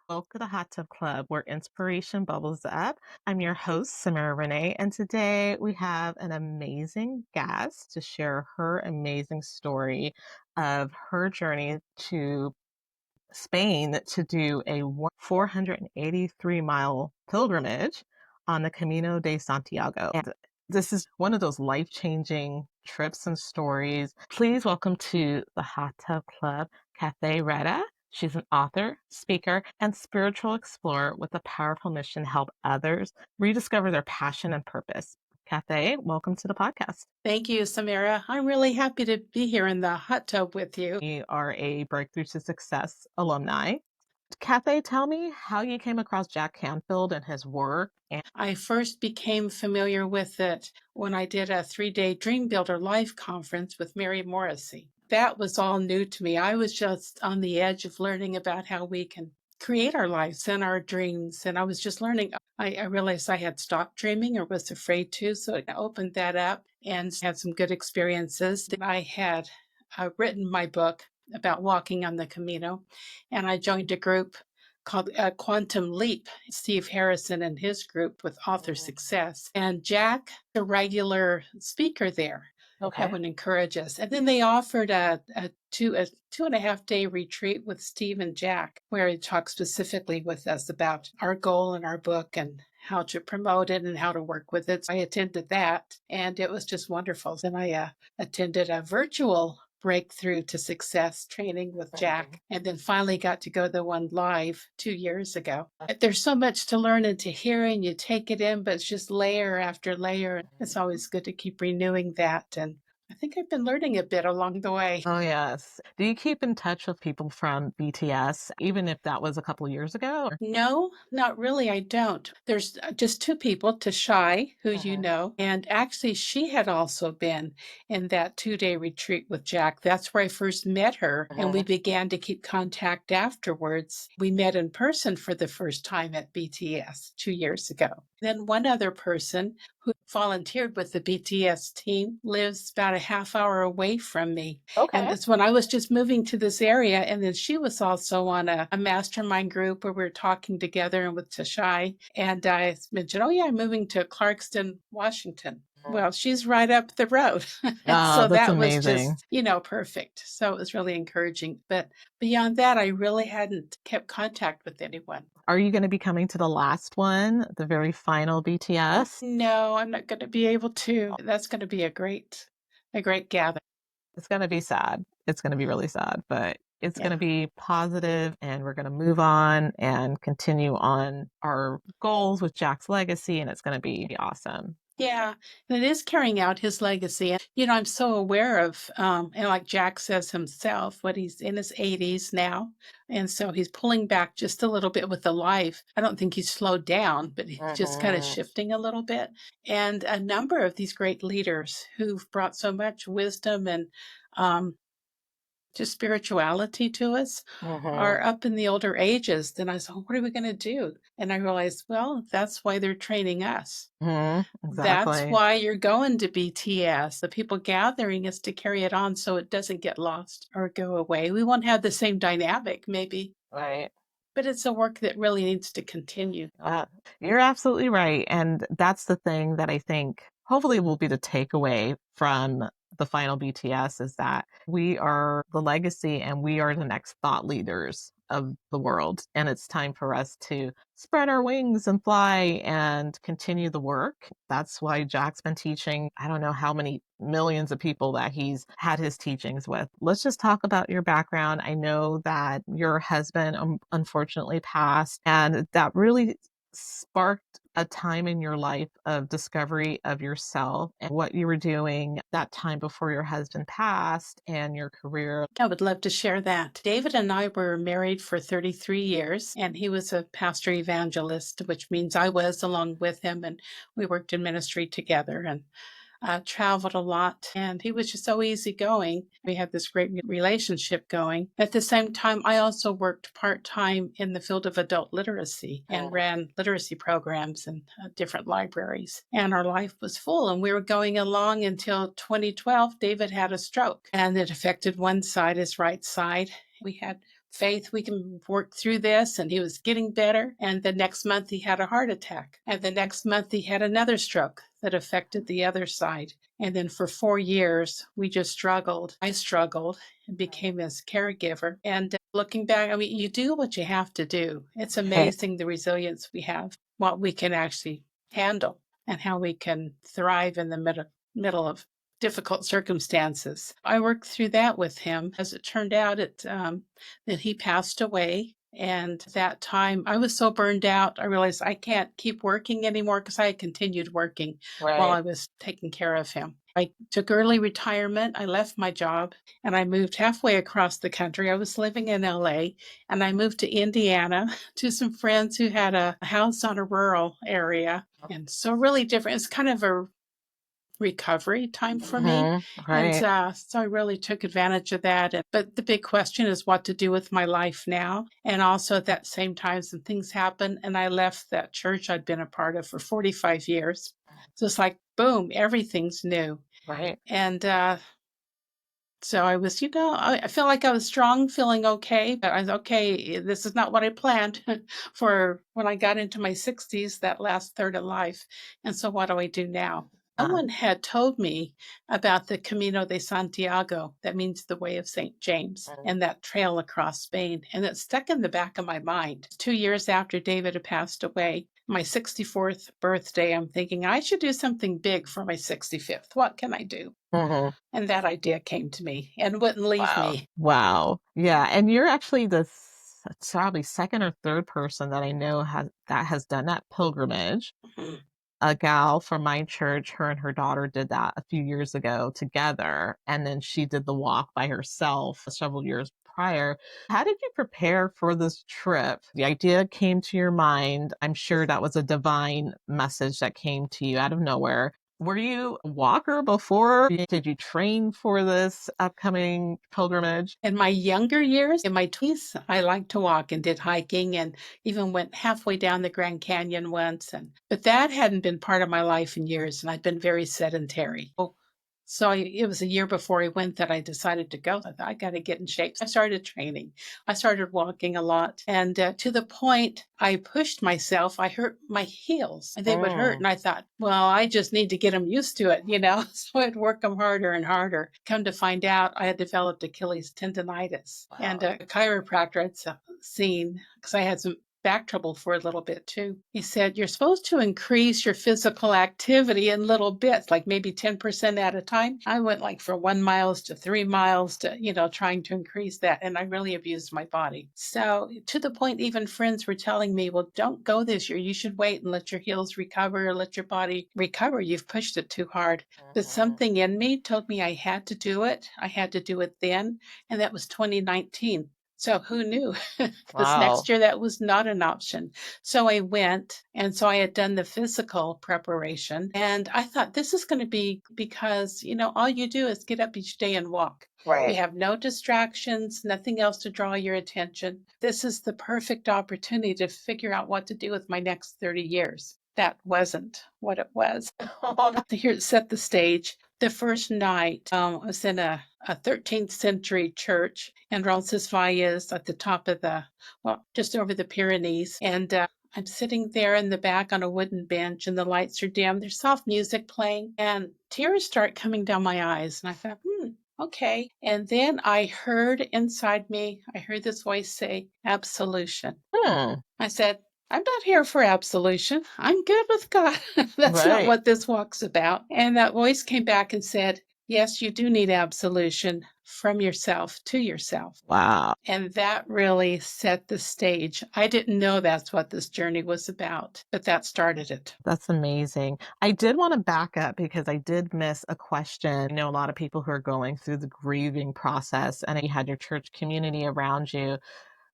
Welcome to the Hot Tub Club, where inspiration bubbles up. I'm your host, Samara Renee, and today we have an amazing guest to share her amazing story of her journey to Spain to do a 483-mile pilgrimage on the Camino de Santiago. And this is one of those life-changing trips and stories. Please welcome to the Hot Tub Club, Cathay Reta. She's an author, speaker, and spiritual explorer with a powerful mission to help others rediscover their passion and purpose. Cathay, welcome to the podcast. Thank you, Samara. I'm really happy to be here in the hot tub with you. You are a Breakthrough to Success alumni. Cathay, tell me how you came across Jack Canfield and his work. I first became familiar with it when I did a 3-day Dream Builder Life conference with Mary Morrissey. That was all new to me. I was just on the edge of learning about how we can create our lives and our dreams. And I was just learning. I realized I had stopped dreaming or was afraid to. So I opened that up and had some good experiences. I had written my book about walking on the Camino, and I joined a group called Quantum Leap, Steve Harrison and his group with Author Success. And Jack, a regular speaker there, that would encourage us. And then they offered a 2.5-day retreat with Steve and Jack, where he talked specifically with us about our goal and our book and how to promote it and how to work with it. So I attended that, and it was just wonderful. Then I attended a virtual Breakthrough to Success training with Jack, and then finally got to go to the one live 2 years ago. There's so much to learn and to hear, and you take it in, but it's just layer after layer. It's always good to keep renewing that. And I think I've been learning a bit along the way. Oh, yes. Do you keep in touch with people from BTS, even if that was a couple years ago? No, not really. I don't. There's just two people, Tashai, who you know, and actually she had also been in that 2-day retreat with Jack. That's where I first met her, and we began to keep contact afterwards. We met in person for the first time at BTS 2 years ago. Then one other person who volunteered with the BTS team lives about a half hour away from me. And that's when I was just moving to this area. And then she was also on a mastermind group where we were talking together and with Tashai. And I mentioned, oh, yeah, I'm moving to Clarkston, Washington. Well, she's right up the road. So that's that was amazing. just, perfect. So it was really encouraging. But beyond that, I really hadn't kept contact with anyone. Are you going to be coming to the last one, the very final BTS? No, I'm not going to be able to. That's going to be a great gathering. It's going to be sad. It's going to be really sad, but it's going to be positive, and we're going to move on and continue on our goals with Jack's legacy, and it's going to be awesome. Yeah, and it is carrying out his legacy. And, I'm so aware of, and like Jack says himself, what he's in his 80s now. And so he's pulling back just a little bit with the life. I don't think he's slowed down, but he's just kind of shifting a little bit. And a number of these great leaders who've brought so much wisdom and just spirituality to us are up in the older ages. Then I said, what are we going to do? And I realized, well, that's why they're training us. That's Exactly. why you're going to BTS. The people gathering is to carry it on so it doesn't get lost or go away. We won't have the same dynamic, maybe, Right. but it's a work that really needs to continue. You're absolutely right. And that's the thing that I think hopefully will be the takeaway from the final BTS is that we are the legacy and we are the next thought leaders of the world. And it's time for us to spread our wings and fly and continue the work. That's why Jack's been teaching, I don't know how many millions of people that he's had his teachings with. Let's just talk about your background. I know that your husband unfortunately passed, and that really sparked a time in your life of discovery of yourself and what you were doing that time before your husband passed and your career. I would love to share that. David and I were married for 33 years, and he was a pastor evangelist, which means I was along with him, and we worked in ministry together and traveled a lot. And he was just so easygoing. We had this great relationship going. At the same time, I also worked part-time in the field of adult literacy and ran literacy programs in different libraries. And our life was full, and we were going along until 2012. David had a stroke, and it affected one side, his right side. We had faith we can work through this. And he was getting better. And the next month he had a heart attack. And the next month he had another stroke that affected the other side. And then for 4 years, we just struggled. I struggled and became his caregiver. And looking back, I mean, you do what you have to do. It's amazing the resilience we have, what we can actually handle, and how we can thrive in the middle of difficult circumstances. I worked through that with him. As it turned out, that he passed away. And that time I was so burned out, I realized I can't keep working anymore because I had continued working while I was taking care of him. I took early retirement. I left my job and I moved halfway across the country. I was living in LA and I moved to Indiana to some friends who had a house on a rural area. And so, really different. It's kind of a recovery time for me. Right. And so I really took advantage of that. But the big question is what to do with my life now. And also at that same time, some things happened and I left that church I'd been a part of for 45 years. So it's like, boom, everything's new. Right. And so I was, I feel like I was strong, feeling okay, but I was okay. This is not what I planned for when I got into my 60s, that last third of life. And so what do I do now? Someone had told me about the Camino de Santiago, that means the way of St. James, and that trail across Spain. And it stuck in the back of my mind. 2 years after David had passed away, my 64th birthday, I'm thinking I should do something big for my 65th. What can I do? And that idea came to me and wouldn't leave me. Wow. Yeah. And you're actually the probably second or third person that I know has done that pilgrimage. A gal from my church, her and her daughter did that a few years ago together. And then she did the walk by herself several years prior. How did you prepare for this trip? The idea came to your mind. I'm sure that was a divine message that came to you out of nowhere. Were you a walker before? Did you train for this upcoming pilgrimage? In my younger years, in my 20s, I liked to walk and did hiking and even went halfway down the Grand Canyon once. But that hadn't been part of my life in years, and I'd been very sedentary. So it was a year before I went that I decided to go. I thought, I got to get in shape. So I started training. I started walking a lot. And to the point I pushed myself, I hurt my heels. And they would hurt. And I thought, well, I just need to get them used to it. So I'd work them harder and harder. Come to find out, I had developed Achilles tendonitis. And a chiropractor I'd seen, because I had some back trouble for a little bit too. He said, you're supposed to increase your physical activity in little bits, like maybe 10% at a time. I went like from 1 mile to 3 miles to, trying to increase that. And I really abused my body. So to the point, even friends were telling me, well, don't go this year. You should wait and let your heels recover, or let your body recover. You've pushed it too hard. But something in me told me I had to do it. I had to do it then. And that was 2019. So who knew? This next year, that was not an option. So I went, and so I had done the physical preparation. And I thought, this is going to be because, all you do is get up each day and walk. You have no distractions, nothing else to draw your attention. This is the perfect opportunity to figure out what to do with my next 30 years. That wasn't what it was. Here, set the stage. The first night, I was in a 13th century church in Roncesvalles at the top of just over the Pyrenees. And I'm sitting there in the back on a wooden bench and the lights are dim. There's soft music playing and tears start coming down my eyes. And I thought, okay. And then I heard inside me, I heard this voice say, absolution. I said, I'm not here for absolution. I'm good with God. That's not what this walk's about. And that voice came back and said, yes, you do need absolution from yourself to yourself. Wow. And that really set the stage. I didn't know that's what this journey was about, but that started it. That's amazing. I did want to back up because I did miss a question. I know a lot of people who are going through the grieving process, and you had your church community around you.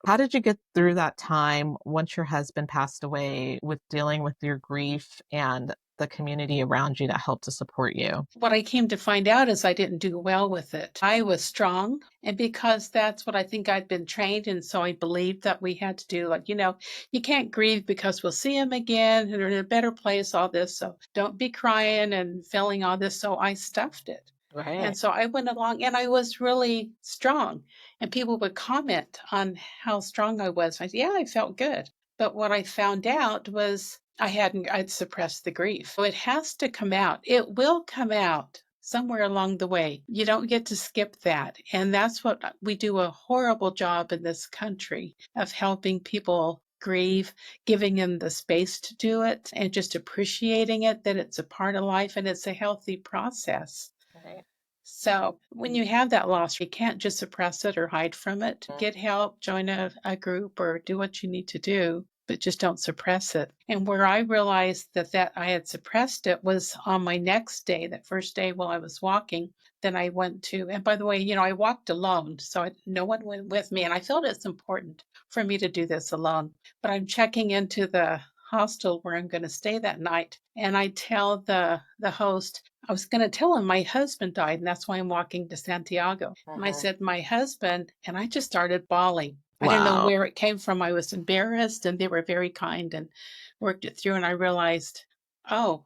How did you get through that time once your husband passed away with dealing with your grief and the community around you that helped to support you? What I came to find out is I didn't do well with it. I was strong, and because that's what I think I'd been trained, and so I believed that we had to do, like, you can't grieve because we'll see him again and we're in a better place, all this. So don't be crying and feeling all this. So I stuffed it. Right. And so I went along and I was really strong. And people would comment on how strong I was. I said, yeah, I felt good. But what I found out was I'd suppressed the grief. So it has to come out. It will come out somewhere along the way. You don't get to skip that. And that's what we do a horrible job in this country of helping people grieve, giving them the space to do it and just appreciating it, that it's a part of life and it's a healthy process. Right. So when you have that loss, you can't just suppress it or hide from it. Get help, join a group, or do what you need to do, but just don't suppress it. And where I realized that I had suppressed it was on my next day, that first day while I was walking. Then I went to, and by the way, I walked alone, so no one went with me. And I felt it's important for me to do this alone. But I'm checking into the hostel where I'm going to stay that night. And I tell the host, I was going to tell him my husband died, and that's why I'm walking to Santiago. And I said, my husband, and I just started bawling. I didn't know Wow. where it came from. I was embarrassed, and they were very kind and worked it through. And I realized, oh,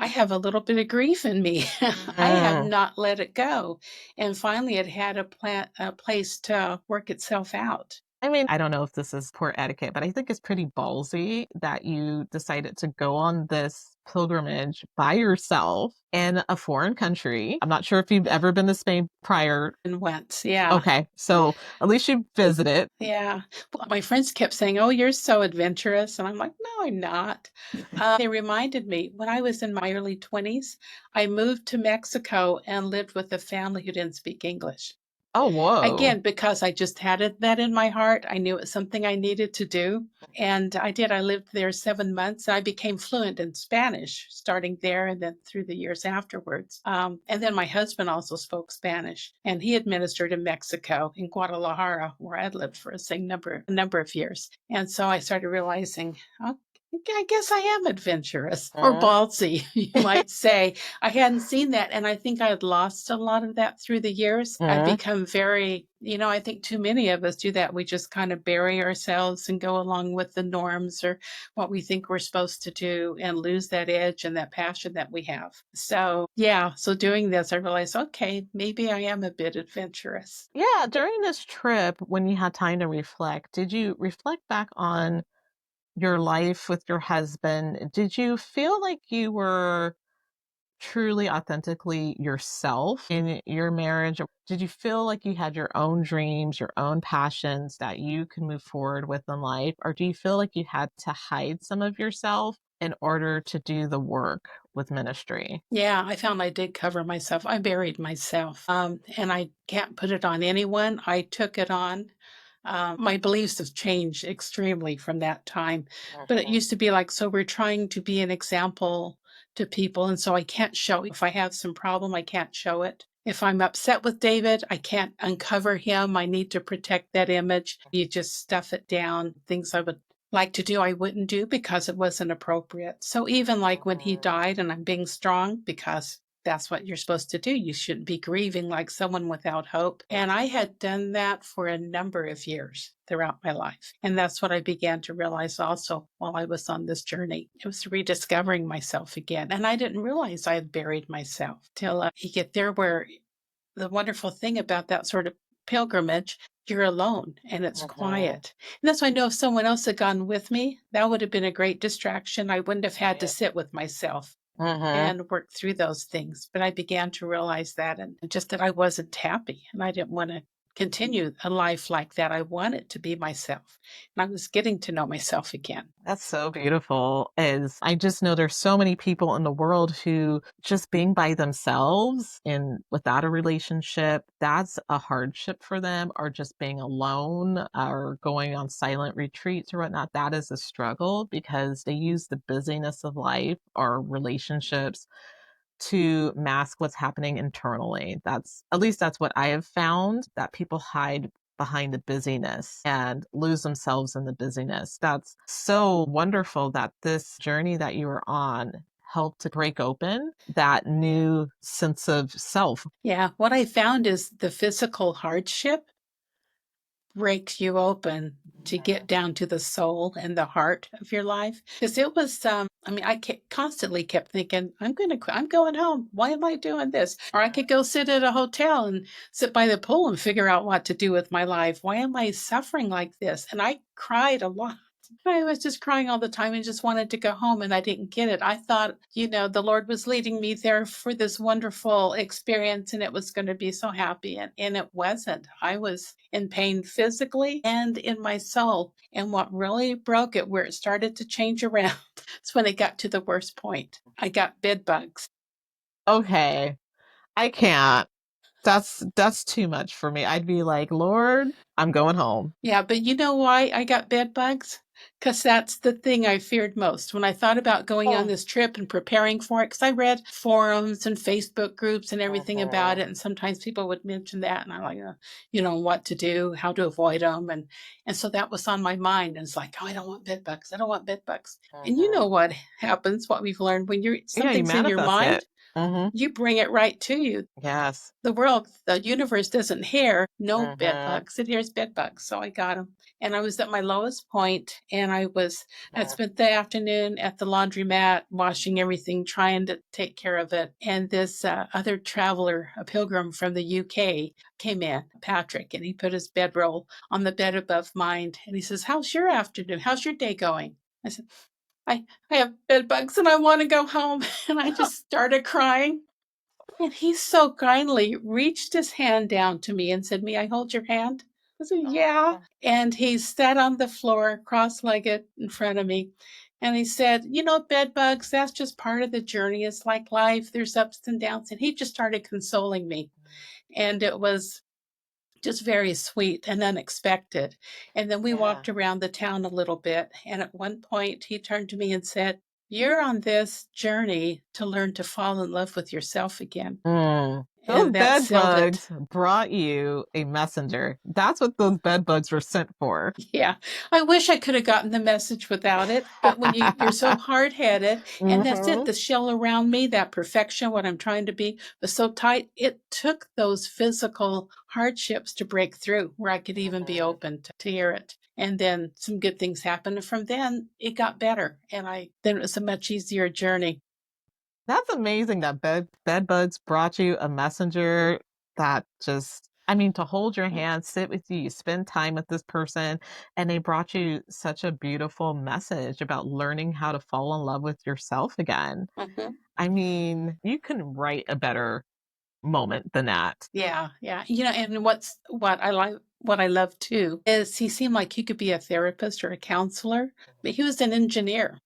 I have a little bit of grief in me. I have Mm. not let it go. And finally, it had a place to work itself out. I mean, I don't know if this is poor etiquette, but I think it's pretty ballsy that you decided to go on this pilgrimage by yourself in a foreign country. I'm not sure if you've ever been to Spain prior. And went, yeah. Okay, so at least you visited. Yeah. Well, my friends kept saying, oh, you're so adventurous. And I'm like, no, I'm not. They reminded me when I was in my early 20s, I moved to Mexico and lived with a family who didn't speak English. Oh, whoa. Again, because I just had that in my heart. I knew it was something I needed to do. And I did. I lived there 7 months. And I became fluent in Spanish starting there and then through the years afterwards. And then my husband also spoke Spanish, and he administered in Mexico, in Guadalajara, where I had lived for a number of years. And so I started realizing, oh, I guess I am adventurous or Mm. ballsy, you might say. I hadn't seen that. And I think I had lost a lot of that through the years. I've Mm. become very, I think too many of us do that. We just kind of bury ourselves and go along with the norms or what we think we're supposed to do and lose that edge and that passion that we have. So, yeah. So doing this, I realized, okay, maybe I am a bit adventurous. Yeah, during this trip, when you had time to reflect, did you reflect back on your life with your husband? Did you feel like you were truly authentically yourself in your marriage? Did you feel like you had your own dreams, your own passions that you could move forward with in life? Or do you feel like you had to hide some of yourself in order to do the work with ministry? Yeah, I found I did cover myself. I buried myself. And I can't put it on anyone. I took it on. My beliefs have changed extremely from that time. But it used to be like, so we're trying to be an example to people. And so I can't show, if I have some problem, I can't show it. If I'm upset with David, I can't uncover him. I need to protect that image. You just stuff it down. Things I would like to do, I wouldn't do because it wasn't appropriate. So even like when he died and I'm being strong because that's what you're supposed to do. You shouldn't be grieving like someone without hope. And I had done that for a number of years throughout my life. And that's what I began to realize also while I was on this journey. It was rediscovering myself again. And I didn't realize I had buried myself till you get there where the wonderful thing about that sort of pilgrimage, you're alone and it's quiet. And that's why I know if someone else had gone with me, that would have been a great distraction. I wouldn't have had to sit with myself Mm-hmm. and work through those things. But I began to realize that and just that I wasn't happy and I didn't want to continue a life like that. I wanted to be myself. And I was getting to know myself again. That's so beautiful. Is I just know there's so many people in the world who just being by themselves and without a relationship, that's a hardship for them, or just being alone or going on silent retreats or whatnot. That is a struggle because they use the busyness of life or relationships to mask what's happening internally. That's at least that's what I have found, that people hide behind the busyness and lose themselves in the busyness. That's so wonderful that this journey that you were on helped to break open that new sense of self. Yeah. What I found is the physical hardship breaks you open to get down to the soul and the heart of your life. Because it was I mean, constantly kept thinking, I'm going home. Why am I doing this? Or I could go sit at a hotel and sit by the pool and figure out what to do with my life. Why am I suffering like this? And I cried a lot. I was just crying all the time and just wanted to go home, and I didn't get it. I thought, the Lord was leading me there for this wonderful experience and it was going to be so happy. And it wasn't. I was in pain physically and in my soul. And what really broke it, where it started to change around, it's when it got to the worst point. I got bed bugs. Okay. I can't. That's too much for me. I'd be like, Lord, I'm going home. Yeah, but you know why I got bed bugs? Because that's the thing I feared most. When I thought about going on Oh. this trip and preparing for it, because I read forums and Facebook groups and everything about Mhm. it, and sometimes people would mention that, and I'm like, what to do, how to avoid them, and so that was on my mind. And it's like, oh, I don't want bed bugs. I don't want bed bugs. And you know Mhm. what happens? What we've learned when Yeah, you something's in your manifest mind, it. Mhm. you bring it right to you. Yes. The universe doesn't hear no bed Mhm. bugs. It hears bed bugs. So I got them. And I was at my lowest point, and had Mhm. spent the afternoon at the laundromat washing everything, trying to take care of it. And this other traveler, a pilgrim from the UK, came in, Patrick, and he put his bedroll on the bed above mine. And he says, "How's your afternoon? How's your day going?" I said, I have bed bugs and I want to go home. And I just started crying. And he so kindly reached his hand down to me and said, "May I hold your hand?" I said, "Yeah." And he sat on the floor, cross legged in front of me. And he said, "Bed bugs, that's just part of the journey. It's like life, there's ups and downs." And he just started consoling me. And it was just very sweet and unexpected. And then we Yeah. walked around the town a little bit. And at one point, he turned to me and said, "You're on this journey to learn to fall in love with yourself again." Mm. Those And that bed sealed it. bugs brought you a messenger. That's what those bed bugs were sent for. Yeah. I wish I could have gotten the message without it, but when you're so hard-headed, and that's it, Mhm. the shell around me, that perfection, what I'm trying to be, was so tight, it took those physical hardships to break through where I could even be Mhm. open to hear it. And then some good things happened. And from then it got better. And then it was a much easier journey. That's amazing that bed bugs brought you a messenger that just I mean, to hold your hand, sit with you, spend time with this person, and they brought you such a beautiful message about learning how to fall in love with yourself again. Mhm. I mean, you couldn't write a better moment than that. Yeah, yeah. And what I love too is he seemed like he could be a therapist or a counselor, but he was an engineer.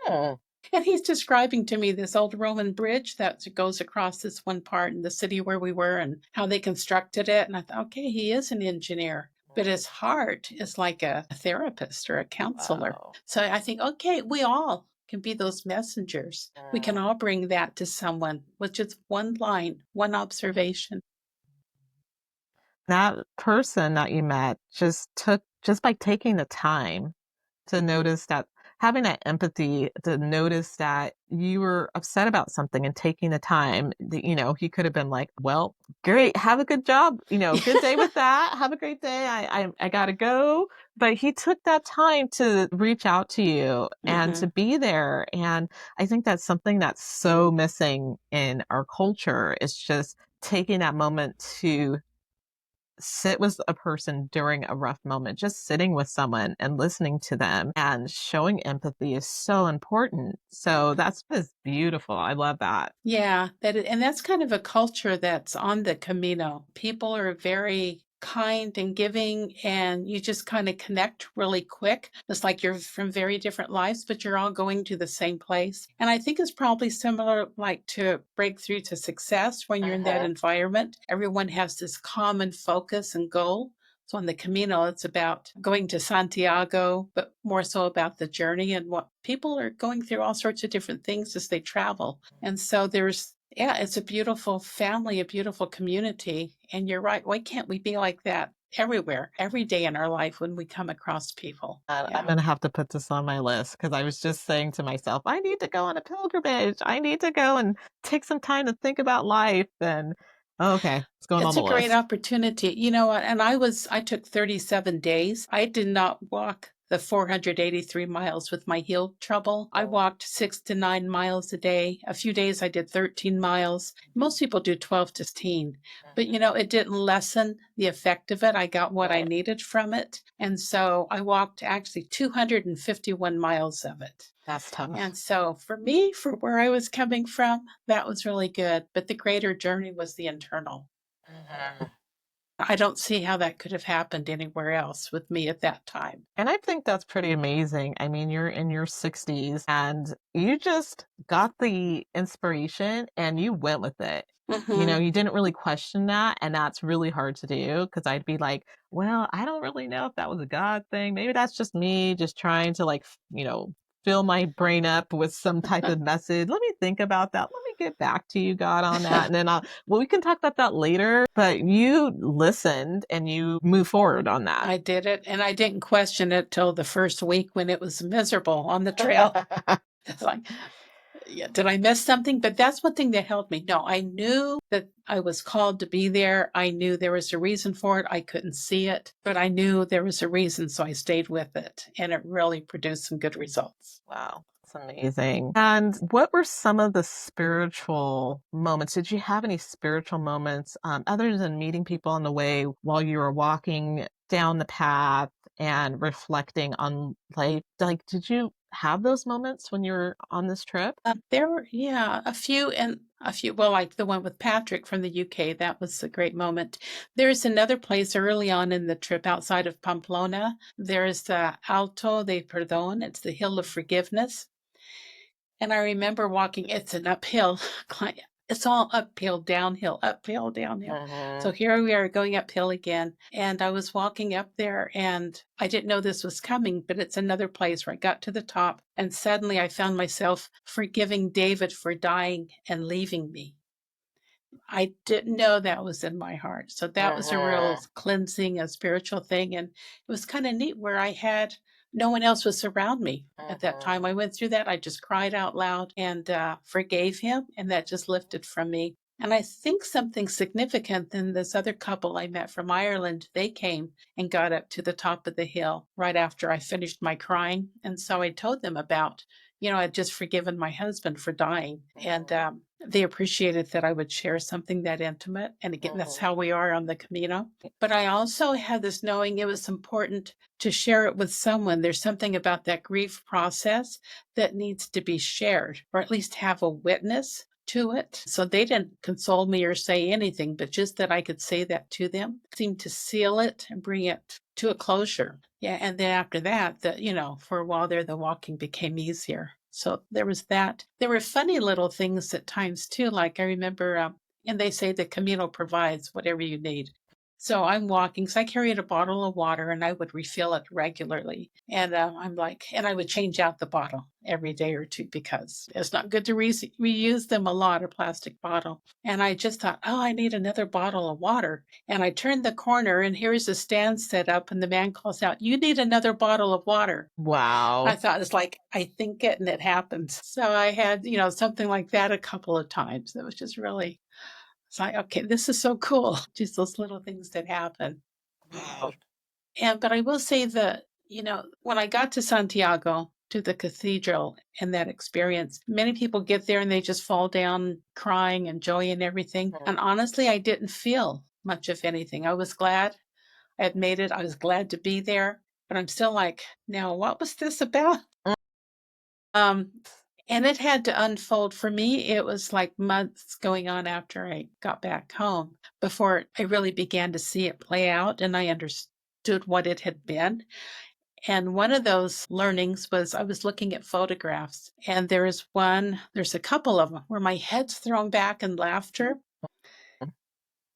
Oh. And he's describing to me this old Roman bridge that goes across this one part in the city where we were and how they constructed it. And I thought, okay, he is an engineer, but his heart is like a therapist or a counselor. Wow. So I think, okay, we all can be those messengers. We can Mm. all bring that to someone with just one line, one observation. That person that you met just by taking the time to notice that having that empathy to notice that you were upset about something and taking the time that, he could have been like, well, great, have a good job, good day with that. Have a great day. I gotta go. But he took that time to reach out to you and to Mhm. be there. And I think that's something that's so missing in our culture is just taking that moment to sit with a person during a rough moment, just sitting with someone and listening to them and showing empathy is so important. So that's beautiful. I love that. Yeah, and that's kind of a culture that's on the Camino. People are very kind and giving, and you just kind of connect really quick. It's like you're from very different lives, but you're all going to the same place. And I think it's probably similar, like to breakthrough to success when you're in that Uh-huh. environment. Everyone has this common focus and goal. So on the Camino, it's about going to Santiago, but more so about the journey and what people are going through all sorts of different things as they travel. And so yeah, it's a beautiful family, a beautiful community. And you're right. Why can't we be like that everywhere, every day in our life when we come across people? And I'm Yeah. going to have to put this on my list because I was just saying to myself, I need to go on a pilgrimage. I need to go and take some time to think about life. And okay, it's going on It's a the great list. opportunity. You know what? And I took 37 days. I did not walk the 483 miles with my heel trouble. I walked 6 to 9 miles a day. A few days I did 13 miles. Most people do 12 to 16, but it didn't lessen the effect of it. I got what I needed from it. And so I walked actually 251 miles of it. That's tough. And so for me, for where I was coming from, that was really good. But the greater journey was the internal. I don't see how that could have happened anywhere else with me at that time. And I think that's pretty amazing. I mean, you're in your 60s and you just got the inspiration and you went with it. You didn't really question that. And that's really hard to do because I'd be like, well, I don't really know if that was a God thing. Maybe that's just me just trying to, like, fill my brain up with some type of message. Let me think about that. Let me get back to you, God, on that. And then we can talk about that later. But you listened and you move forward on that. I did it, and I didn't question it till the first week when it was miserable on the trail. It's like, yeah, did I miss something? But that's one thing that helped me. No, I knew that I was called to be there. I knew there was a reason for it. I couldn't see it, but I knew there was a reason, so I stayed with it, and it really produced some good results. Wow. That's amazing. And what were some of the spiritual moments? Did you have any spiritual moments other than meeting people on the way while you were walking down the path and reflecting on life? Like, did you have those moments when you were on this trip? There were, yeah, a few, well, like the one with Patrick from the UK. That was a great moment. There's another place early on in the trip outside of Pamplona. There's the Alto de Perdón. It's the Hill of Forgiveness. And I remember walking, it's an uphill climb. It's all uphill, downhill, uphill, downhill. So here we are going uphill again. And I was walking up there and I didn't know this was coming, but it's another place where I got to the top. And suddenly I found myself forgiving David for dying and leaving me. I didn't know that was in my heart. So that was a real cleansing, a spiritual thing. And it was kind of neat where I had no one else was around me at that time. I went through that. I just cried out loud and forgave him. And that just lifted from me. And I think something significant than this other couple I met from Ireland, they came and got up to the top of the hill right after I finished my crying. And so I told them about, I'd just forgiven my husband for dying. And they appreciated that I would share something that intimate. And again, that's how we are on the Camino. But I also had this knowing it was important to share it with someone. There's something about that grief process that needs to be shared, or at least have a witness to it. So they didn't console me or say anything, but just that I could say that to them seemed to seal it and bring it to a closure. Yeah. And then after that, for a while there, the walking became easier. So there was that. There were funny little things at times too. Like I remember, and they say the Camino provides whatever you need. So I'm walking, so I carried a bottle of water and I would refill it regularly. And I'm like, and I would change out the bottle every day or two because it's not good to reuse them a lot, a plastic bottle. And I just thought, oh, I need another bottle of water. And I turned the corner and here's a stand set up and the man calls out, you need another bottle of water. Wow. I thought it's like, I think it and it happens. So I had, something like that a couple of times. It was just really, it's like, okay, this is so cool. Just those little things that happen. Wow. But I will say that, when I got to Santiago, to the cathedral and that experience, many people get there and they just fall down crying and joy and everything. And honestly, I didn't feel much of anything. I was glad I had made it. I was glad to be there. But I'm still like, now, what was this about? And it had to unfold for me. It was like months going on after I got back home before I really began to see it play out and I understood what it had been. And one of those learnings was I was looking at photographs and there's a couple of them where my head's thrown back in laughter.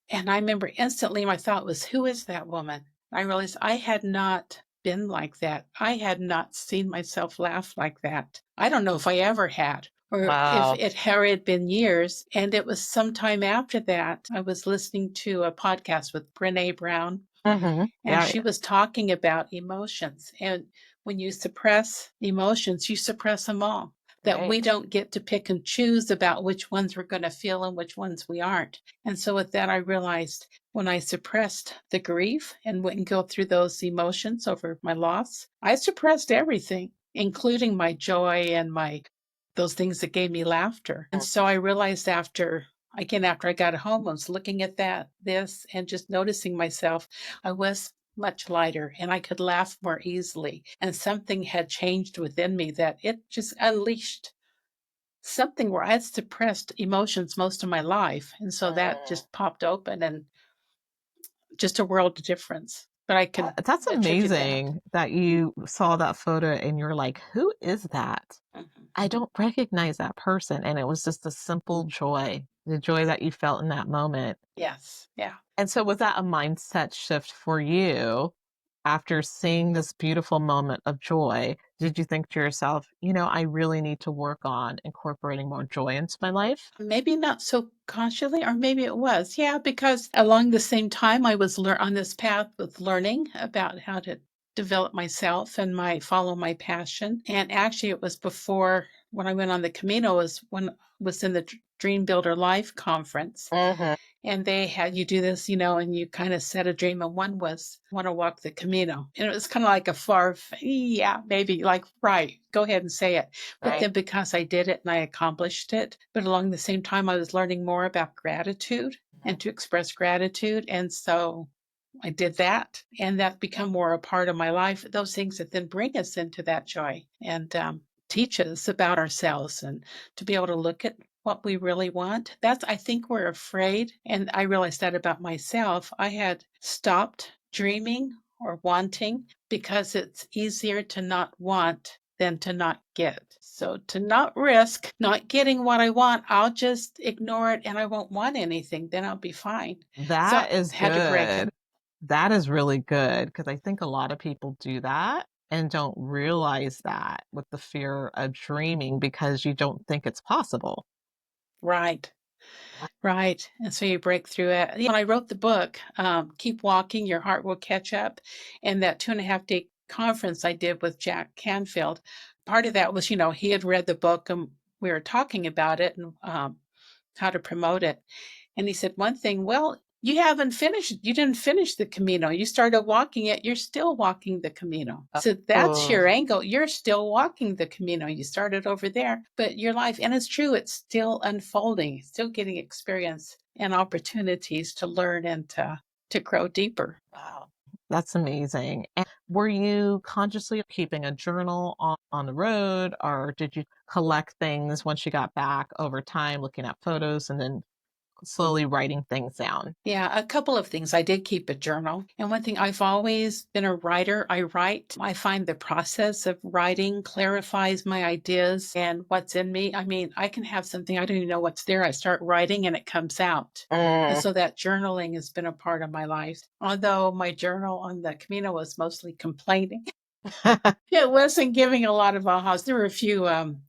And I remember instantly my thought was, who is that woman? I realized I had not been like that. I had not seen myself laugh like that. I don't know if I ever had, or if it had been years. And it was sometime after that, I was listening to a podcast with Brene Brown, and she was talking about emotions. And when you suppress emotions, you suppress them all. that we Right. don't get to pick and choose about which ones we're going to feel and which ones we aren't. And so with that, I realized when I suppressed the grief and wouldn't go through those emotions over my loss, I suppressed everything, including my joy and my those things that gave me laughter. And so I realized after I got home, I was looking at this and just noticing myself, I was much lighter and I could laugh more easily. And something had changed within me that it just unleashed something where I had suppressed emotions most of my life. And so that just popped open and just a world of difference. But I could That's attribute that. amazing that you saw that photo and you're like, who is that? Mhm. I don't recognize that person. And it was just a simple joy, the joy that you felt in that moment. Yes. Yeah. And so, was that a mindset shift for you after seeing this beautiful moment of joy? Did you think to yourself, I really need to work on incorporating more joy into my life? Maybe not so consciously, or maybe it was. Yeah, because along the same time I was on this path with learning about how to develop myself and my follow my passion. And actually it was before when I went on the Camino was when I was in the Dream Builder Life conference. Hmm. And they had you do this, and you kind of set a dream. And one was want to walk the Camino. And it was kind of like a yeah, maybe like, right, go ahead and say it. But Right. then because I did it and I accomplished it, but along the same time, I was learning more about gratitude and to express gratitude. And so I did that, and that become more a part of my life. Those things that then bring us into that joy and teach us about ourselves and to be able to look at what we really want. That's, I think we're afraid. And I realized that about myself. I had stopped dreaming or wanting because it's easier to not want than to not get. So to not risk not getting what I want, I'll just ignore it and I won't want anything. Then I'll be fine. So That is I had to break it. good. That is really good because I think a lot of people do that and don't realize that with the fear of dreaming because you don't think it's possible. Right. Right. And so you break through it. When I wrote the book, Keep Walking, Your Heart Will Catch Up, and that 2.5 day conference I did with Jack Canfield, part of that was, he had read the book and we were talking about it and how to promote it. And he said one thing, well, you didn't finish the Camino. You started walking it, you're still walking the Camino. So that's Oh, your angle. You're still walking the Camino. You started over there, but your life, and it's true, it's still unfolding, still getting experience and opportunities to learn and to grow deeper. wow. That's amazing. And were you consciously keeping a journal on the road, or did you collect things once you got back over time, looking at photos and then slowly writing things down? Yeah, a couple of things. I did keep a journal. And one thing, I've always been a writer. I write. I find the process of writing clarifies my ideas and what's in me. I mean, I can have something, I don't even know what's there. I start writing and it comes out. And so that journaling has been a part of my life. Although my journal on the Camino was mostly complaining. It wasn't giving a lot of ahas. There were a few,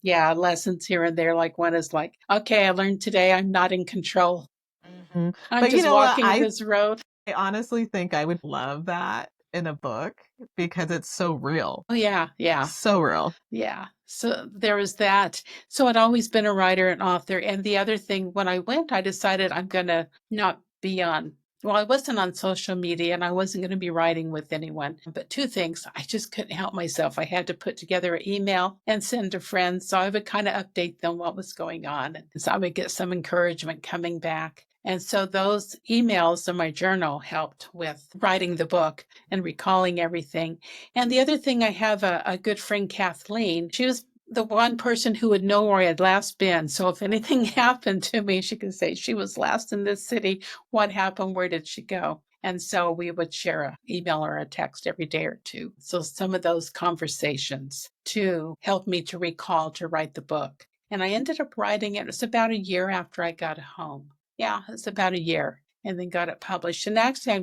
lessons here and there. Like one is like, okay, I learned today I'm not in control. Mhm. I'm But you just know what? walking this road. I honestly think I would love that in a book because it's so real. Oh, yeah, yeah, So real. yeah. So there was that. So I'd always been a writer and author. And the other thing, when I went, I decided I'm going to not be on, well, I wasn't on social media and I wasn't going to be writing with anyone. But two things, I just couldn't help myself. I had to put together an email and send to friends. So I would kind of update them what was going on. And so I would get some encouragement coming back. And so those emails in my journal helped with writing the book and recalling everything. And the other thing, I have a good friend, Kathleen. She was the one person who would know where I had last been. So if anything happened to me, she could say, she was last in this city. What happened? Where did she go? And so we would share an email or a text every day or two. So some of those conversations to help me to recall to write the book. And I ended up writing it. It was about a year after I got home. Yeah, it's about a year, and then got it published. And actually,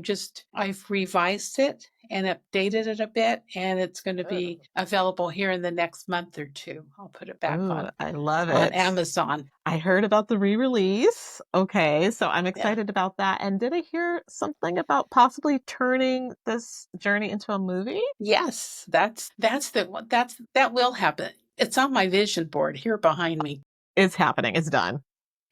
I've revised it and updated it a bit, and it's going to be available here in the next month or two. I'll put it back Oh, on I love on it. Amazon. I heard about the re-release. Okay, so I'm Yeah. excited about that. And did I hear something about possibly turning this journey into a movie? Yes, that will happen. It's on my vision board here behind me. It's happening. It's done.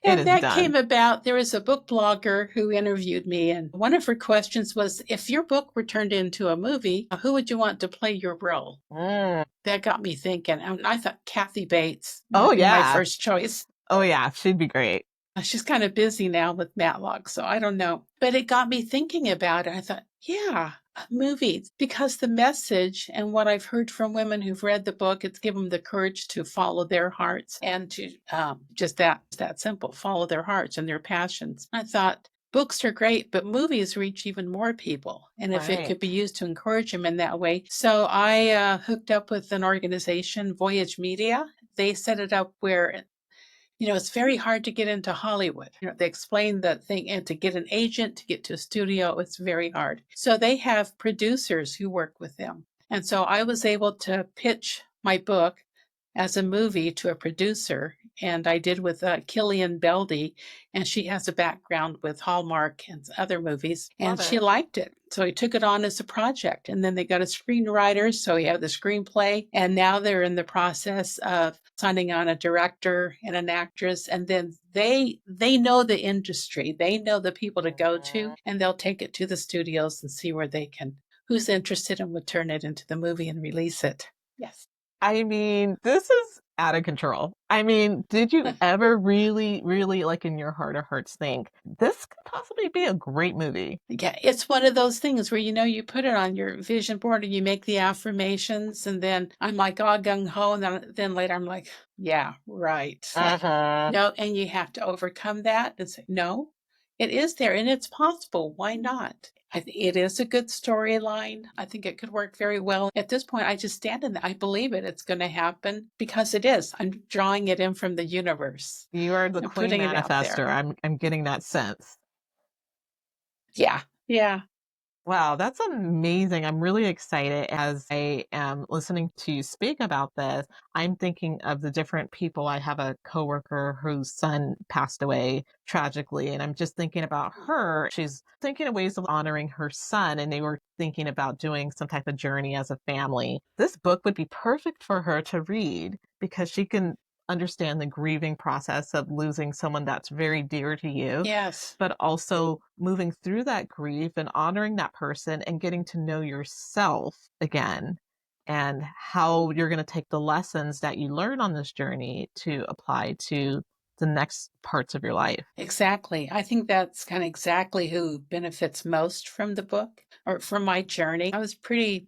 It And is that done. came about. There was a book blogger who interviewed me, and one of her questions was, if your book were turned into a movie, who would you want to play your role? Mm. That got me thinking. And I thought Kathy Bates Oh would be my yeah. first choice. Oh yeah. She'd be great. She's kind of busy now with Matlock, so I don't know. But it got me thinking about it. I thought, yeah, movies, because the message and what I've heard from women who've read the book, it's given them the courage to follow their hearts and to just that simple, follow their hearts and their passions. I thought books are great, but movies reach even more people. And if it Right. could be used to encourage them in that way. So I hooked up with an organization, Voyage Media. They set it up where it's very hard to get into Hollywood. They explain the thing, and to get an agent, to get to a studio, it's very hard. So they have producers who work with them. And so I was able to pitch my book as a movie to a producer, and I did with Killian Beldy, and she has a background with Hallmark and other movies, and Love she it. liked it. So he took it on as a project, and then they got a screenwriter, so he had the screenplay, and now they're in the process of signing on a director and an actress, and then they know the industry, they know the people to go to, Mhm. and they'll take it to the studios and see where they can, who's interested and would turn it into the movie and release it. Yes. I mean, this is out of control. I mean, did you ever really, really, like in your heart of hearts, think this could possibly be a great movie? Yeah, it's one of those things where you put it on your vision board and you make the affirmations, and then I'm like all gung ho, and then later I'm like, yeah, right. Uh-huh. No, and you have to overcome that and say, no, it is there and it's possible. Why not? It is a good storyline. I think it could work very well. At this point, I just stand in that. I believe it. It's going to happen because it is. I'm drawing it in from the universe You are the and queen putting it out manifester. there. I'm getting that sense. Yeah. Yeah. Wow, that's amazing. I'm really excited as I am listening to you speak about this. I'm thinking of the different people. I have a coworker whose son passed away tragically, and I'm just thinking about her. She's thinking of ways of honoring her son, and they were thinking about doing some type of journey as a family. This book would be perfect for her to read because she can understand the grieving process of losing someone that's very dear to you, Yes. but also moving through that grief and honoring that person and getting to know yourself again and how you're going to take the lessons that you learn on this journey to apply to the next parts of your life. Exactly. I think that's kind of exactly who benefits most from the book or from my journey. I was pretty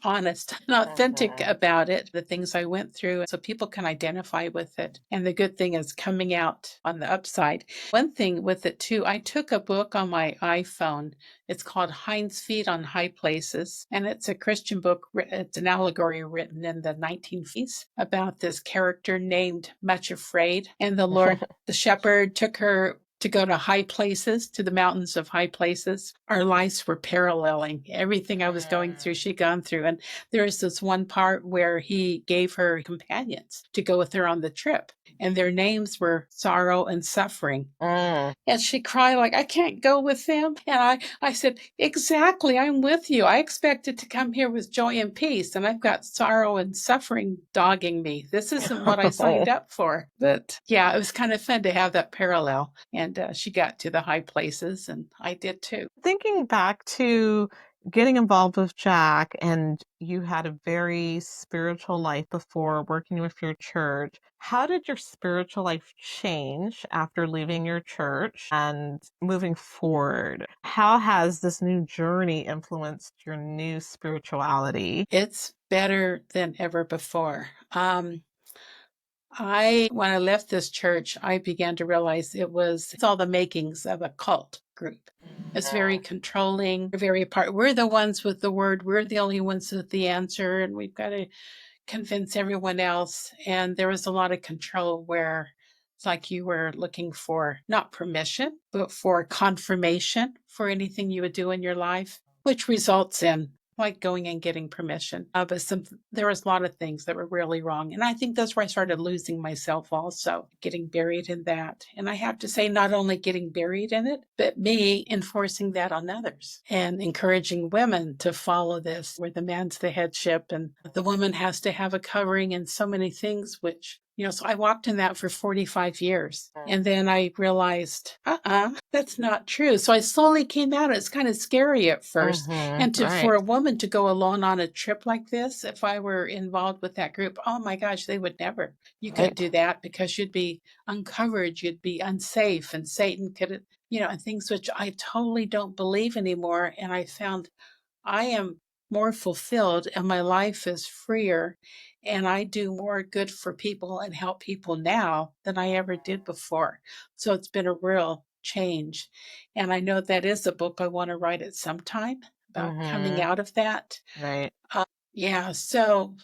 honest and authentic Mhm. about it, the things I went through, so people can identify with it. And the good thing is coming out on the upside. One thing with it too, I took a book on my iPhone. It's called Hind's Feet on High Places, and it's a Christian book. It's an allegory written in the 1950s about this character named Much Afraid. And the Lord, the shepherd, took her to go to high places, to the mountains of high places. Our lives were paralleling. Everything I was going through, she'd gone through. And there is this one part where he gave her companions to go with her on the trip. And their names were Sorrow and Suffering. Mm. And she cried like, I can't go with them. And I said, exactly, I'm with you. I expected to come here with joy and peace, and I've got sorrow and suffering dogging me. This isn't what I signed up for. But yeah, it was kind of fun to have that parallel. And she got to the high places, and I did too. Thinking back to getting involved with Jack, and you had a very spiritual life before working with your church. How did your spiritual life change after leaving your church and moving forward? How has this new journey influenced your new spirituality? It's better than ever before. When I left this church, I began to realize it's all the makings of a cult group. It's very controlling, very apart. We're the ones with the word. We're the only ones with the answer, and we've got to convince everyone else. And there was a lot of control where it's like you were looking for not permission, but for confirmation for anything you would do in your life, which results in like going and getting permission. But there was a lot of things that were really wrong. And I think that's where I started losing myself also, getting buried in that. And I have to say, not only getting buried in it, but me enforcing that on others and encouraging women to follow this, where the man's the headship and the woman has to have a covering and so many things, which so I walked in that for 45 years. And then I realized, that's not true. So I slowly came out. It's kind of scary at first. And for Right. a woman to go alone on a trip like this, if I were involved with that group, oh my gosh, they would never. You couldn't Right. do that because you'd be uncovered, you'd be unsafe, and Satan could, and things which I totally don't believe anymore. And I found I am more fulfilled and my life is freer and I do more good for people and help people now than I ever did before. So it's been a real change. And I know that is a book I want to write at some time about coming Mm-hmm. out of that. Right. Yeah. So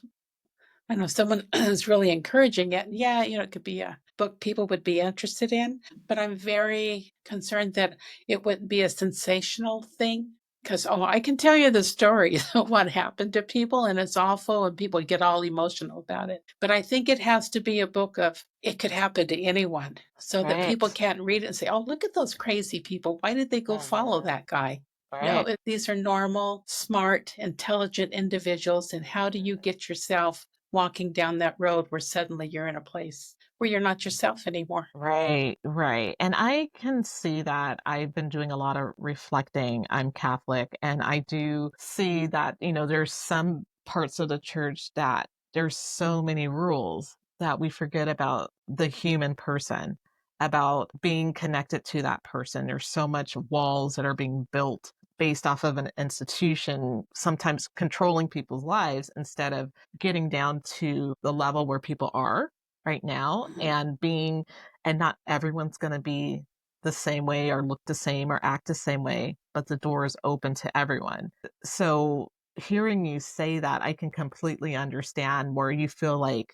I know someone is really encouraging it. Yeah, it could be a book people would be interested in, but I'm very concerned that it wouldn't be a sensational thing. Because, I can tell you the stories of what happened to people, and it's awful, and people get all emotional about it. But I think it has to be a book of it could happen to anyone so that people Right. can't read it and say, oh, look at those crazy people. Why did they go follow Mm-hmm. that guy? No, Right. these are normal, smart, intelligent individuals. And how do you get yourself walking down that road where suddenly you're in a place where you're not yourself anymore? Right, right. And I can see that. I've been doing a lot of reflecting. I'm Catholic, and I do see that, there's some parts of the church that there's so many rules that we forget about the human person, about being connected to that person. There's so much walls that are being built based off of an institution, sometimes controlling people's lives instead of getting down to the level where people are right now and being and not everyone's going to be the same way or look the same or act the same way, but the door is open to everyone. So hearing you say that, I can completely understand where you feel like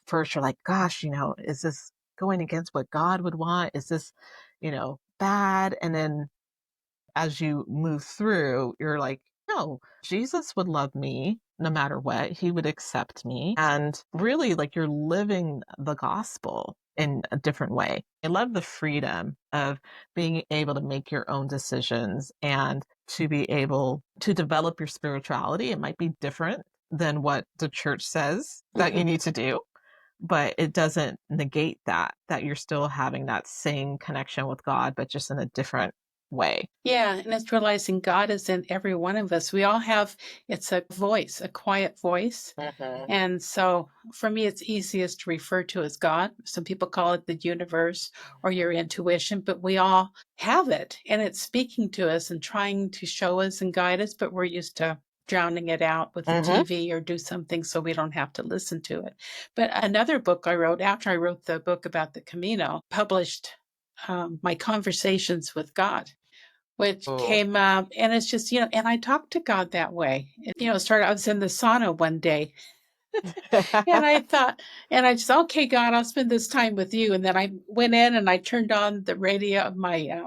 first you're like, gosh, is this going against what God would want? Is this, bad? And then as you move through, you're like, no, Jesus would love me no matter what. He would accept me. And really, like, you're living the gospel in a different way. I love the freedom of being able to make your own decisions and to be able to develop your spirituality. It might be different than what the church says that you need to do, but it doesn't negate that you're still having that same connection with God, but just in a different way. Yeah, and it's realizing God is in every one of us. We all have, it's a voice, a quiet voice. Mhm. And so for me, it's easiest to refer to as God. Some people call it the universe or your intuition, but we all have it and it's speaking to us and trying to show us and guide us, but we're used to drowning it out with the Mhm. TV or do something so we don't have to listen to it. But another book I wrote after I wrote the book about the Camino, published my conversations with God, which Ooh. came up, and it's just, and I talked to God that way. Started, I was in the sauna one day and I thought, and I just, okay, God, I'll spend this time with you. And then I went in and I turned on the radio of my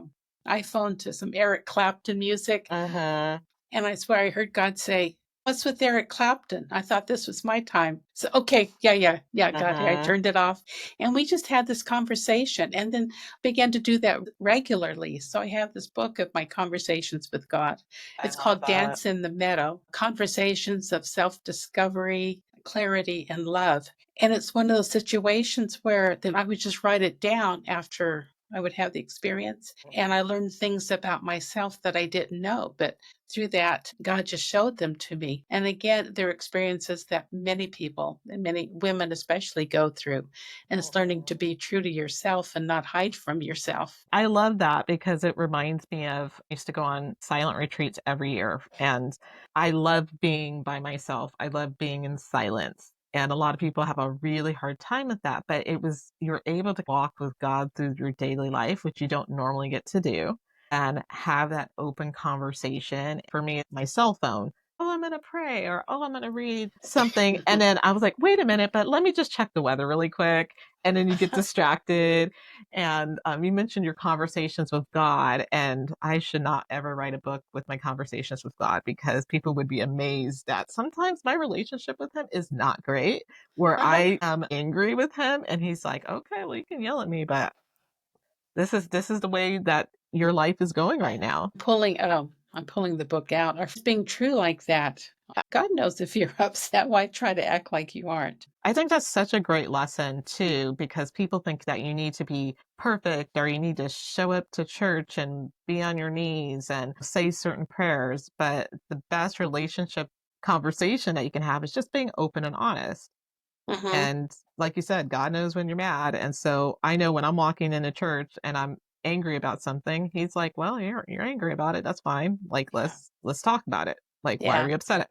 iPhone to some Eric Clapton music. Mhm. And I swear I heard God say, what's with Eric Clapton? I thought this was my time. So, okay, yeah, God, I Mhm. turned it off. And we just had this conversation and then began to do that regularly. So I have this book of my conversations with God. I It's love called that. Dance in the Meadow, Conversations of Self-Discovery, Clarity, and Love. And it's one of those situations where then I would just write it down after I would have the experience. And I learned things about myself that I didn't know. But through that, God just showed them to me. And again, they're experiences that many people, and many women especially, go through. And it's learning to Mhm. be true to yourself and not hide from yourself. I love that because it reminds me of I used to go on silent retreats every year, and I love being by myself. I love being in silence. And a lot of people have a really hard time with that, but you're able to walk with God through your daily life, which you don't normally get to do, and have that open conversation. For me, it's my cell phone. Oh, I'm going to pray or, oh, I'm going to read something. And then I was like, wait a minute, but let me just check the weather really quick. And then you get distracted. And you mentioned your conversations with God. And I should not ever write a book with my conversations with God because people would be amazed that sometimes my relationship with him is not great, where Uh-huh. I am angry with him. And he's like, okay, well, you can yell at me, but this is the way that your life is going right now. I'm pulling the book out. Or being true like that. God knows if you're upset, why try to act like you aren't? I think that's such a great lesson too, because people think that you need to be perfect or you need to show up to church and be on your knees and say certain prayers. But the best relationship conversation that you can have is just being open and honest. Mm-hmm. And like you said, God knows when you're mad. And so I know when I'm walking into church and I'm angry about something, he's like, well, you're angry about it. That's fine. Like Yeah. let's talk about it. Like, why are Yeah. we upset?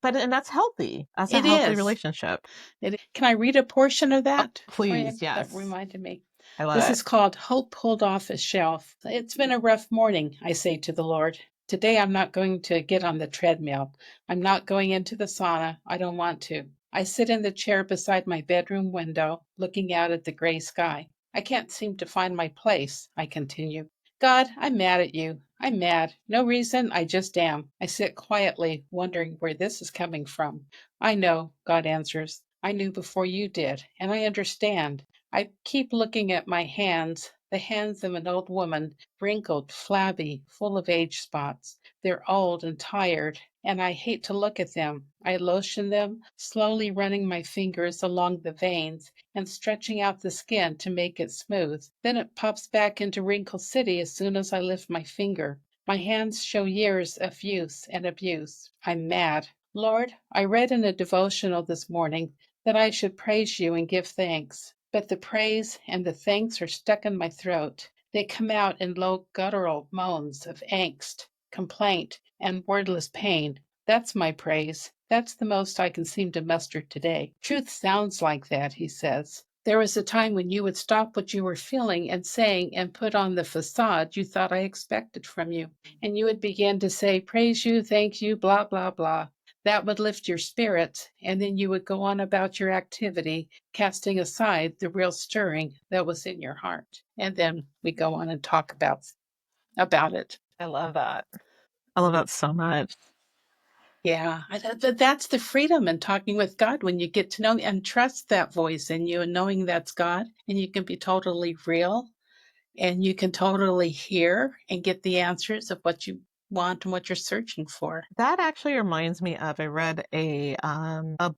But and that's healthy. That's a It healthy is. relationship. Can I read a portion of Oh, that for you? please, That yes. reminded me. I love This it. is called Hope Pulled Off a Shelf. It's been a rough morning, I say to the Lord. Today I'm not going to get on the treadmill. I'm not going into the sauna. I don't want to. I sit in the chair beside my bedroom window, looking out at the gray sky. I can't seem to find my place, I continue. God, I'm mad at you. I'm mad. No reason, I just am. I sit quietly, wondering where this is coming from. I know, God answers. I knew before you did, and I understand. I keep looking at my hands, the hands of an old woman, wrinkled, flabby, full of age spots. They're old and tired, and I hate to look at them. I lotion them, slowly running my fingers along the veins and stretching out the skin to make it smooth. Then it pops back into Wrinkle City as soon as I lift my finger. My hands show years of use and abuse. I'm mad. Lord, I read in a devotional this morning that I should praise you and give thanks. But the praise and the thanks are stuck in my throat. They come out in low guttural moans of angst, complaint, and wordless pain. That's my praise. That's the most I can seem to muster today. Truth sounds like that, he says. There was a time when you would stop what you were feeling and saying and put on the facade you thought I expected from you. And you would begin to say, praise you, thank you, blah, blah, blah. That would lift your spirits, and then you would go on about your activity, casting aside the real stirring that was in your heart. And then we go on and talk about it. I love that. I love that so much. Yeah, that's the freedom in talking with God when you get to know and trust that voice in you and knowing that's God, and you can be totally real and you can totally hear and get the answers of what you want and what you're searching for. That actually reminds me of I read a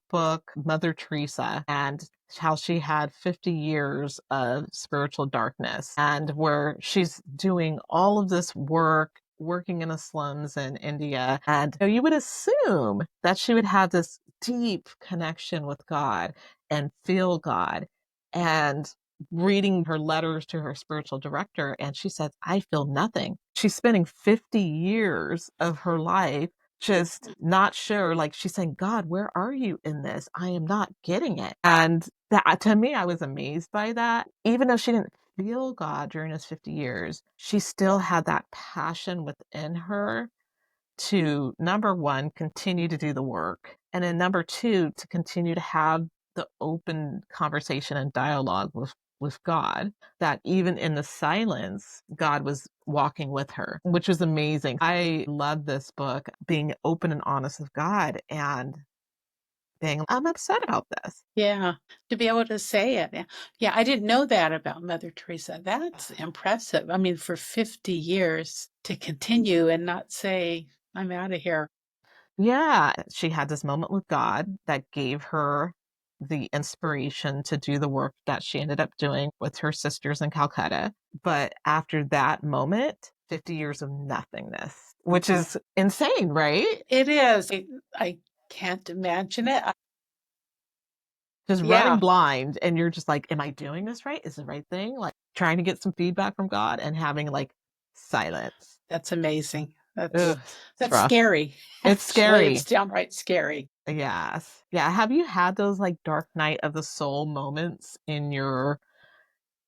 book, Mother Teresa, and how she had 50 years of spiritual darkness and where she's doing all of this work working in the slums in India. And you would assume that she would have this deep connection with God and feel God. And reading her letters to her spiritual director, and she says, I feel nothing. She's spending 50 years of her life just not sure. Like she's saying, God, where are you in this? I am not getting it. And that to me, I was amazed by that. Even though she didn't feel God during those 50 years, she still had that passion within her to number one, continue to do the work. And then number two, to continue to have the open conversation and dialogue with God, that even in the silence, God was walking with her, which was amazing. I love this book, being open and honest with God and being, I'm upset about this. Yeah, to be able to say it. Yeah, yeah, I didn't know that about Mother Teresa. That's impressive. I mean, for 50 years to continue and not say, I'm out of here. Yeah, she had this moment with God that gave her the inspiration to do the work that she ended up doing with her sisters in Calcutta. But after that moment, 50 years of nothingness, which is insane, right? It is. I can't imagine it. Just running Yeah, blind and you're just like, am I doing this right? Is the right thing? Like trying to get some feedback from God and having like silence. that's amazing. Ugh, it's That's rough. scary. It's Actually, scary. it's downright scary. Yes. Yeah. Have you had those like dark night of the soul moments in your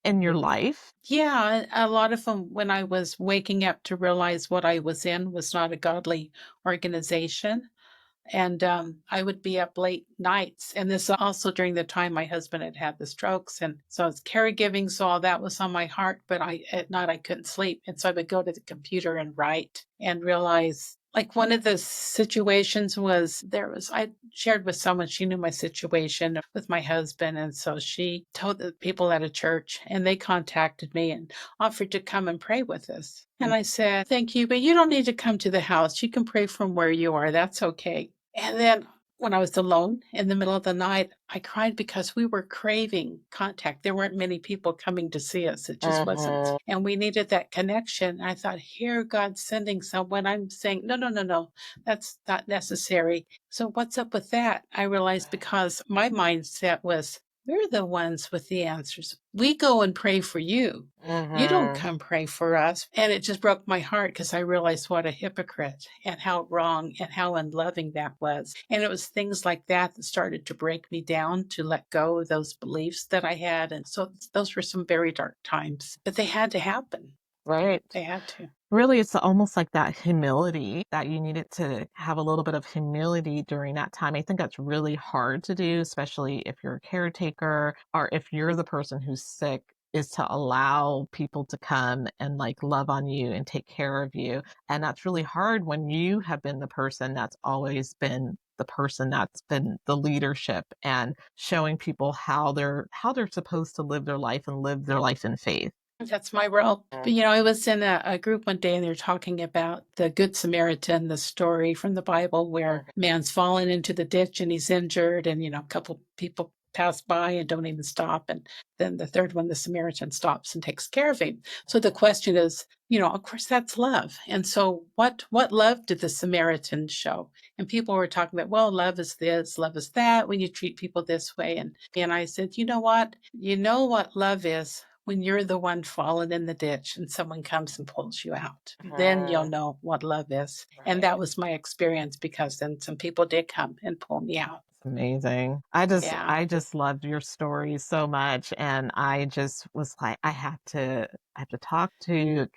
life? Yeah, a lot of them when I was waking up to realize what I was in was not a godly organization. And I would be up late nights. And this also during the time my husband had had the strokes. And so it's caregiving. So all that was on my heart. But at night I couldn't sleep. And so I would go to the computer and write and realize, like, one of the situations was I shared with someone, she knew my situation with my husband. And so she told the people at a church, and they contacted me and offered to come and pray with us. And I said, thank you, but you don't need to come to the house. You can pray from where you are. That's okay. And then when I was alone in the middle of the night, I cried because we were craving contact. There weren't many people coming to see us. It just wasn't. And we needed that connection. I thought, here, God's sending someone. I'm saying, no, no, no, no, that's not necessary. So what's up with that? I realized because my mindset was, we're the ones with the answers. We go and pray for you. You don't come pray for us. And it just broke my heart because I realized what a hypocrite and how wrong and how unloving that was. And it was things like that that started to break me down to let go of those beliefs that I had. And so those were some very dark times, but they had to happen. Right. They had to. Really, it's almost like that humility that you needed to have a little bit of humility during that time. I think that's really hard to do, especially if you're a caretaker or if you're the person who's sick, is to allow people to come and like love on you and take care of you. And that's really hard when you have been the person that's always been the person that's been the leadership and showing people how they're supposed to live their life and live their life in faith. That's my role. But, I was in a group one day and they were talking about the Good Samaritan, the story from the Bible where man's fallen into the ditch and he's injured, and, a couple people pass by and don't even stop. And then the third one, the Samaritan, stops and takes care of him. So the question is, of course, that's love. And so what love did the Samaritan show? And people were talking about, well, love is this, love is that, when you treat people this way. And I said, you know what? You know what love is? When you're the one fallen in the ditch and someone comes and pulls you out, then you'll know what love is. And that was my experience, because then some people did come and pull me out. Amazing. I just Yeah. I just loved your story so much, and I just was like I have to talk to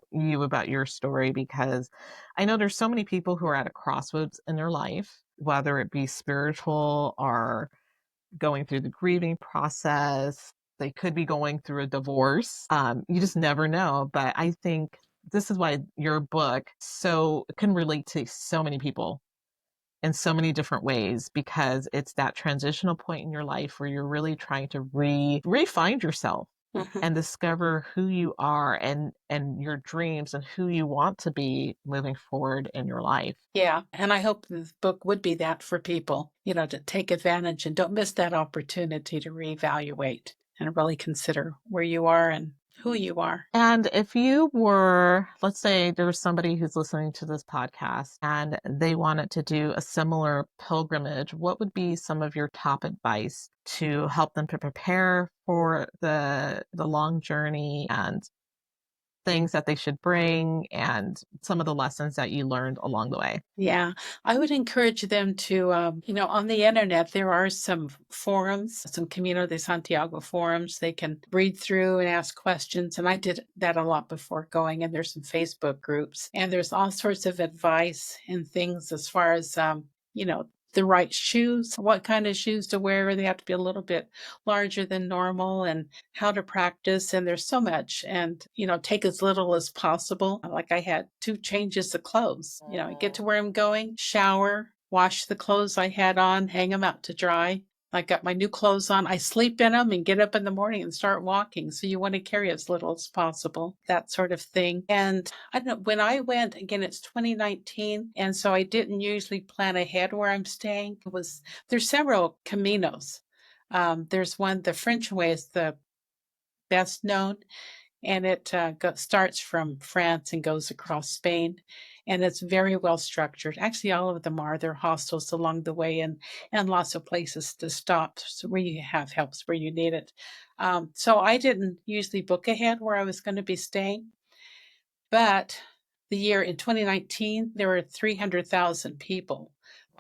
you about your story, because I know there's so many people who are at a crossroads in their life, whether it be spiritual or going through the grieving process. They could be going through a divorce. You just never know. But I think this is why your book so can relate to so many people in so many different ways, because it's that transitional point in your life where you're really trying to re-find yourself and discover who you are and your dreams and who you want to be moving forward in your life. Yeah. And I hope this book would be that for people, to take advantage and don't miss that opportunity to reevaluate and really consider where you are and who you are. And if you were, let's say there's somebody who's listening to this podcast and they wanted to do a similar pilgrimage, what would be some of your top advice to help them to prepare for the long journey, and things that they should bring and some of the lessons that you learned along the way? Yeah, I would encourage them to, on the internet, there are some forums, some Camino de Santiago forums they can read through and ask questions. And I did that a lot before going. And there's some Facebook groups, and there's all sorts of advice and things as far as, the right shoes, what kind of shoes to wear. They have to be a little bit larger than normal, and how to practice. And there's so much, and, take as little as possible. Like, I had 2 changes of clothes, get to where I'm going, shower, wash the clothes I had on, hang them out to dry. I got my new clothes on. I sleep in them and get up in the morning and start walking. So you want to carry as little as possible, that sort of thing. And I don't know, when I went, again, it's 2019. And so I didn't usually plan ahead where I'm staying. There's several Caminos. There's one, the French way is the best known, and it starts from France and goes across Spain, and it's very well structured. Actually, all of them are. There are hostels along the way, and lots of places to stop, so where you have helps where you need it. So I didn't usually book ahead where I was going to be staying, but the year in 2019, there were 300,000 people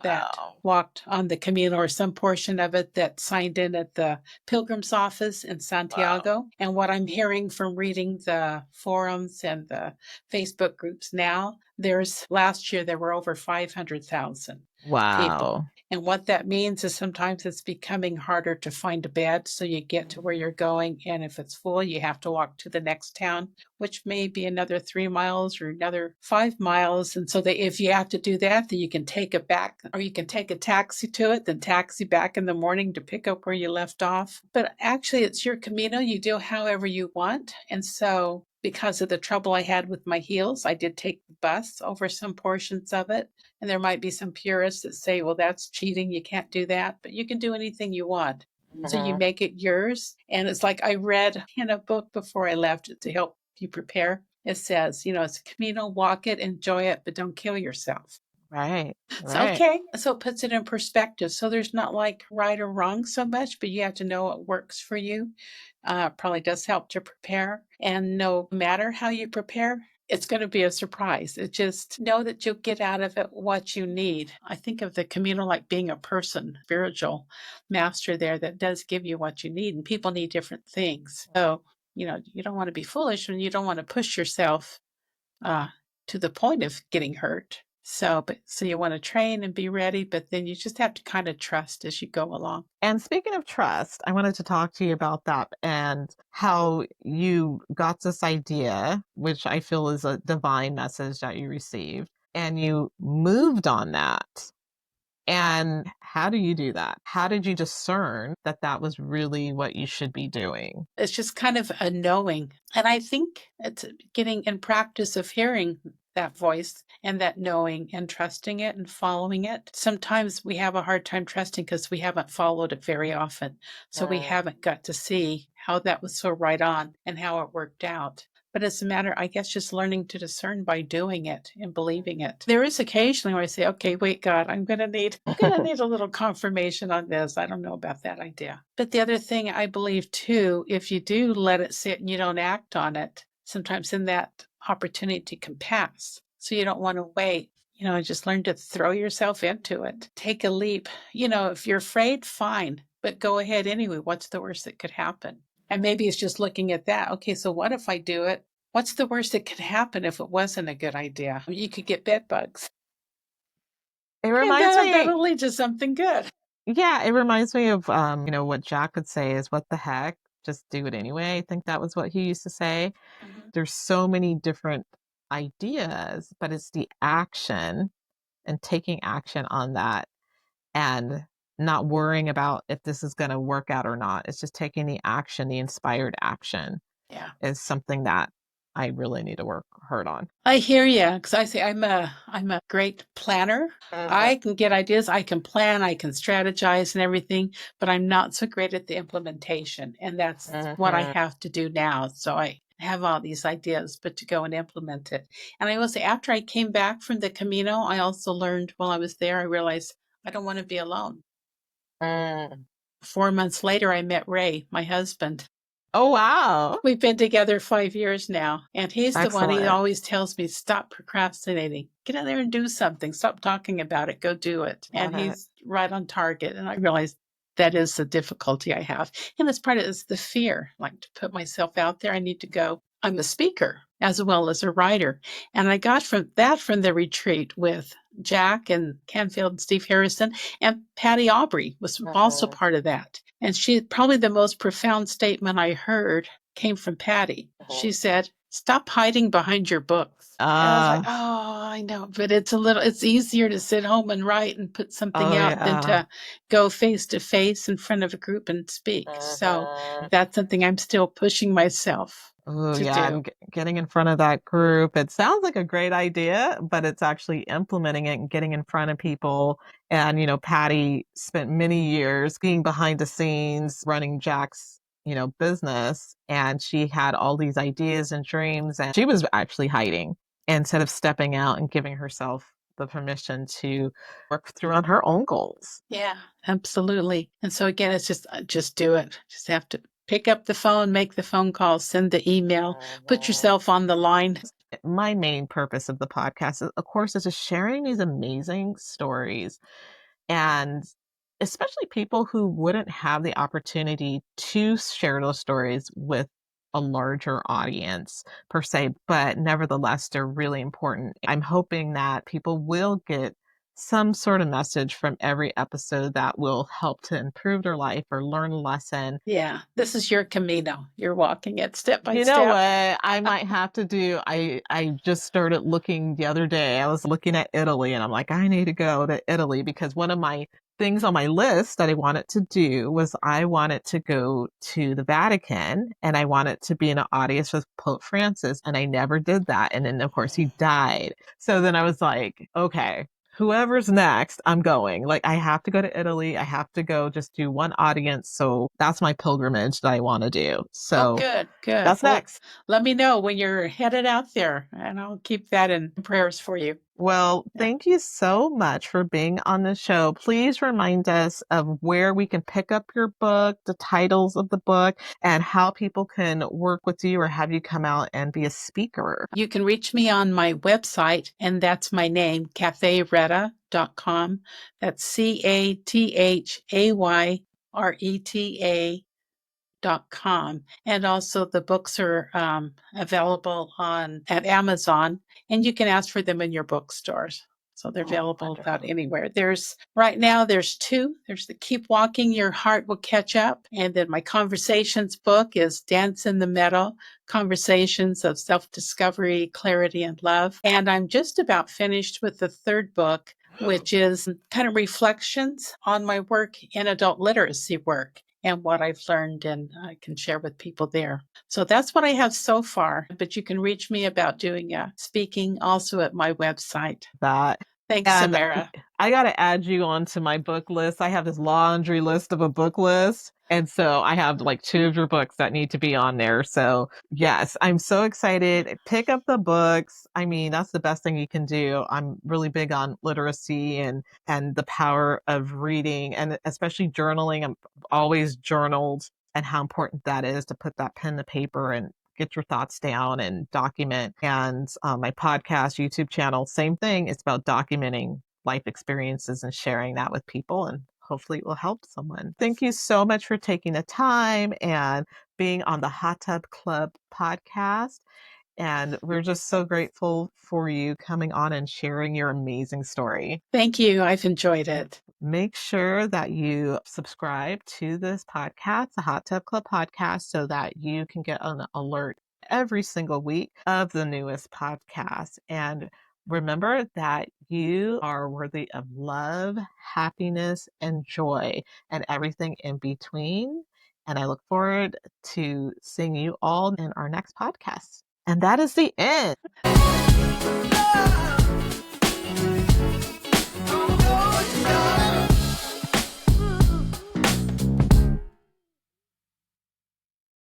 that walked on the Camino, or some portion of it, that signed in at the Pilgrim's office in Santiago. And what I'm hearing from reading the forums and the Facebook groups now, There's last year there were over 500,000 people. Wow. And what that means is sometimes it's becoming harder to find a bed. So you get to where you're going. And if it's full, you have to walk to the next town, which may be another 3 miles or another 5 miles. And so that if you have to do that, then you can take it back, or you can take a taxi to it, then taxi back in the morning to pick up where you left off. But actually, it's your Camino. You do however you want. And so because of the trouble I had with my heels, I did take the bus over some portions of it. And there might be some purists that say, well, that's cheating. You can't do that. But you can do anything you want. So you make it yours. And it's like I read in a book before I left to help you prepare. It says, it's a Camino, walk it, enjoy it, but don't kill yourself. Right. It's Right. okay. So it puts it in perspective. So there's not like right or wrong so much, but you have to know what works for you. Probably does help to prepare. And no matter how you prepare, it's going to be a surprise. It just know that you'll get out of it what you need. I think of the Camino like being a person, spiritual master there that does give you what you need. And people need different things. So, you don't want to be foolish and you don't want to push yourself uh, to the point of getting hurt. So you want to train and be ready, but then you just have to kind of trust as you go along. And speaking of trust, I wanted to talk to you about that and how you got this idea, which I feel is a divine message that you received, and you moved on that. And how do you do that? How did you discern that that was really what you should be doing? It's just kind of a knowing. And I think it's getting in practice of hearing that voice and that knowing and trusting it and following it. Sometimes we have a hard time trusting because we haven't followed it very often. So we haven't got to see how that was so right on and how it worked out. But it's a matter, I guess, just learning to discern by doing it and believing it. There is occasionally where I say, okay, wait, God, I'm gonna need a little confirmation on this. I don't know about that idea. But the other thing I believe too, if you do let it sit and you don't act on it, sometimes then that opportunity can pass. So you don't want to wait. Just learn to throw yourself into it. Take a leap. If you're afraid, fine, but go ahead anyway. What's the worst that could happen? And maybe it's just looking at that. Okay, so what if I do it? What's the worst that could happen if it wasn't a good idea? You could get bed bugs. It And reminds me, that'll lead to something good. yeah, it reminds me of, what Jack would say is, what the heck? Just do it anyway. I think that was what he used to say. Mhm. There's so many different ideas, but it's the action and taking action on that and not worrying about if this is going to work out or not. It's just taking the action, the inspired action Yeah. is something that I really need to work hard on. I hear you because I say I'm a great planner. I can get ideas, I can plan, I can strategize and everything, but I'm not so great at the implementation, and that's what I Mhm. have to do now. So I have all these ideas, but to go and implement it. And I will say, after I came back from the Camino, I also learned while I was there, I realized I don't want to be alone. Mm. 4 months later, I met Ray, my husband. Oh, wow. We've been together 5 years now, and he's the one, he Excellent. always tells me, stop procrastinating. Get out there and do something. Stop talking about it. Go do it. And Love it. he's right on target. And I realize that is the difficulty I have. And it's part of it's the fear, like to put myself out there. I need to go. I'm a speaker as well as a writer. And I got from the retreat with Jack and Canfield and Steve Harrison, and Patty Aubrey was also part of that. And she probably the most profound statement I heard came from Patty. She said, stop hiding behind your books. And I was like, Uh, oh, I know, but it's easier to sit home and write and put something oh, out than yeah. to go face to face in front of a group and speak. So that's something I'm still pushing myself Oh, to yeah. do. And getting in front of that group, it sounds like a great idea, but it's actually implementing it and getting in front of people. And, Patty spent many years being behind the scenes running Jack's, business. And she had all these ideas and dreams, and she was actually hiding instead of stepping out and giving herself the permission to work through on her own goals. Yeah, absolutely. And so again, it's just do it. Just have to pick up the phone, make the phone call, send the email, put yourself on the line. My main purpose of the podcast, of course, is just sharing these amazing stories, and especially people who wouldn't have the opportunity to share those stories with a larger audience per se, but nevertheless, they're really important. I'm hoping that people will get some sort of message from every episode that will help to improve their life or learn a lesson. Yeah, this is your Camino. You're walking it step by You know step. what? I might have to do. I just started looking the other day. I was looking at Italy and I'm like, I need to go to Italy because one of my things on my list that I wanted to do was I wanted to go to the Vatican and I wanted to be in an audience with Pope Francis, and I never did that. And then of course he died. So then I was like, okay, whoever's next, I'm going. Like, I have to go to Italy. I have to go just do one audience. So that's my pilgrimage that I want to do. Oh, So good, good. that's Well, next. let me know when you're headed out there, and I'll keep that in prayers for you. Well, Yeah. thank you so much for being on the show. Please remind us of where we can pick up your book, the titles of the book, and how people can work with you or have you come out and be a speaker. You can reach me on my website, and that's my name, cathayreta.com. That's CATHAYRETA.com. And also the books are available at Amazon, and you can ask for them in your bookstores. So they're available about anywhere. Right now there's two. There's the Keep Walking, Your Heart Will Catch Up. And then my conversations book is Dance in the Meadow, Conversations of Self-Discovery, Clarity, and Love. And I'm just about finished with the third book, which is kind of reflections on my work in adult literacy work and what I've learned, and I can share with people there. So that's what I have so far, but you can reach me about doing speaking also at my website. That Thanks, and Samara. I got to add you onto my book list. I have this laundry list of a book list. And so I have like two of your books that need to be on there. So yes, I'm so excited. Pick up the books. I mean, that's the best thing you can do. I'm really big on literacy and the power of reading and especially journaling. I'm always journaled and how important that is to put that pen to paper and get your thoughts down and document. And my podcast, YouTube channel, same thing. It's about documenting life experiences and sharing that with people. And hopefully it will help someone. Thank you so much for taking the time and being on the Hot Tub Club podcast. And we're just so grateful for you coming on and sharing your amazing story. Thank you. I've enjoyed it. Make sure that you subscribe to this podcast, the Hot Tub Club podcast, so that you can get an alert every single week of the newest podcast. And remember that you are worthy of love, happiness, and joy, and everything in between. And I look forward to seeing you all in our next podcast. And that is the end.